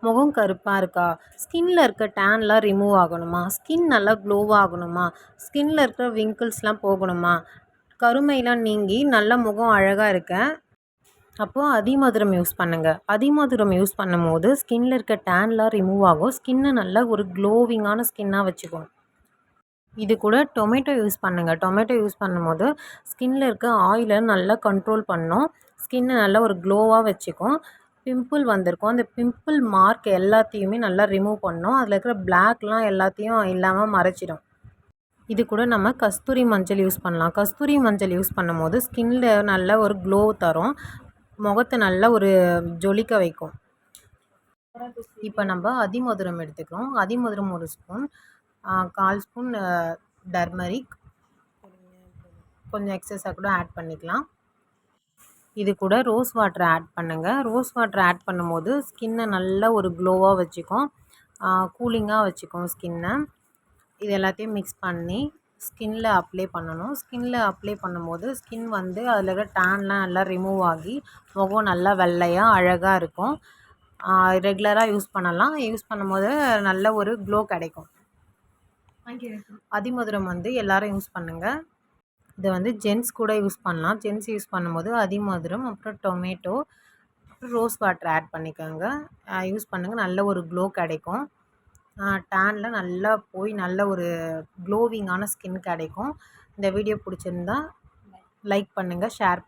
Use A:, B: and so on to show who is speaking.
A: முகம் கருப்பாக இருக்கா? ஸ்கின்ல இருக்க டேன்லாம் ரிமூவ் ஆகணுமா? ஸ்கின் நல்லா க்ளோவாக ஆகணுமா? ஸ்கின்ல இருக்கிற விங்கிள்ஸ்லாம் போகணுமா? கருமைலாம் நீங்கி நல்ல முகம் அழகாக இருக்க அப்போது அதிமதுரம் யூஸ் பண்ணுங்கள். அதிமதுரம் யூஸ் பண்ணும்போது ஸ்கின்ல இருக்க டேன்லாம் ரிமூவ் ஆகும். ஸ்கின்னை நல்லா ஒரு க்ளோவிங்கான ஸ்கின்னாக வச்சுக்கும். இது கூட டொமேட்டோ யூஸ் பண்ணுங்கள். டொமேட்டோ யூஸ் பண்ணும்போது ஸ்கின்ல இருக்க ஆயிலை நல்லா கண்ட்ரோல் பண்ணும். ஸ்கின்னை நல்லா ஒரு க்ளோவாக வச்சுக்கும். பிம்பிள் வந்திருக்கும். அந்த பிம்பிள் மார்க் எல்லாத்தையுமே நல்லா ரிமூவ் பண்ணும். அதில் இருக்கிற பிளாக்லாம் எல்லாத்தையும் இல்லாமல் மறைச்சிடும். இது கூட நம்ம கஸ்தூரி மஞ்சள் யூஸ் பண்ணலாம். கஸ்தூரி மஞ்சள் யூஸ் பண்ணும்போது ஸ்கின்ல நல்ல ஒரு க்ளோ தரும். முகத்தை நல்லா ஒரு ஜொலிக்க வைக்கும். இப்போ நம்ம அதிமதுரம் எடுத்துக்கிறோம். அதிமதுரம் 1 ஸ்பூன், 1/4 ஸ்பூன் டர்மரிக், கொஞ்சம் எக்ஸஸாக கூட ஆட் பண்ணிக்கலாம். இது கூட ரோஸ் வாட்டர் ஆட் பண்ணுங்கள். ரோஸ் வாட்டர் ஆட் பண்ணும்போது ஸ்கின்னை நல்லா ஒரு க்ளோவாக வச்சுக்கும், கூலிங்காக வச்சுக்கும் ஸ்கின்னை. இது எல்லாத்தையும் மிக்ஸ் பண்ணி ஸ்கின்னில் அப்ளை பண்ணணும். ஸ்கின்னில் அப்ளை பண்ணும்போது ஸ்கின் வந்து அதில் இருக்கிற டேன்லாம் நல்லா ரிமூவ் ஆகி முகம் நல்லா வெள்ளையாக அழகாக இருக்கும். ரெகுலராக யூஸ் பண்ணலாம். யூஸ் பண்ணும்போது நல்ல ஒரு க்ளோ கிடைக்கும். அதிமதுரம் வந்து எல்லோரும் யூஸ் பண்ணுங்கள். இதை வந்து ஜென்ஸ் கூட யூஸ் பண்ணலாம். ஜென்ஸ் யூஸ் பண்ணும்போது அதிமதுரம், அப்புறம் டொமேட்டோ, அப்புறம் ரோஸ் வாட்டர் ஆட் பண்ணிக்கோங்க. யூஸ் பண்ணுங்கள். நல்ல ஒரு க்ளோ கிடைக்கும். டேனில் நல்லா போய் நல்ல ஒரு க்ளோவிங்கான ஸ்கின் கிடைக்கும். இந்த வீடியோ பிடிச்சிருந்தா லைக் பண்ணுங்கள், ஷேர்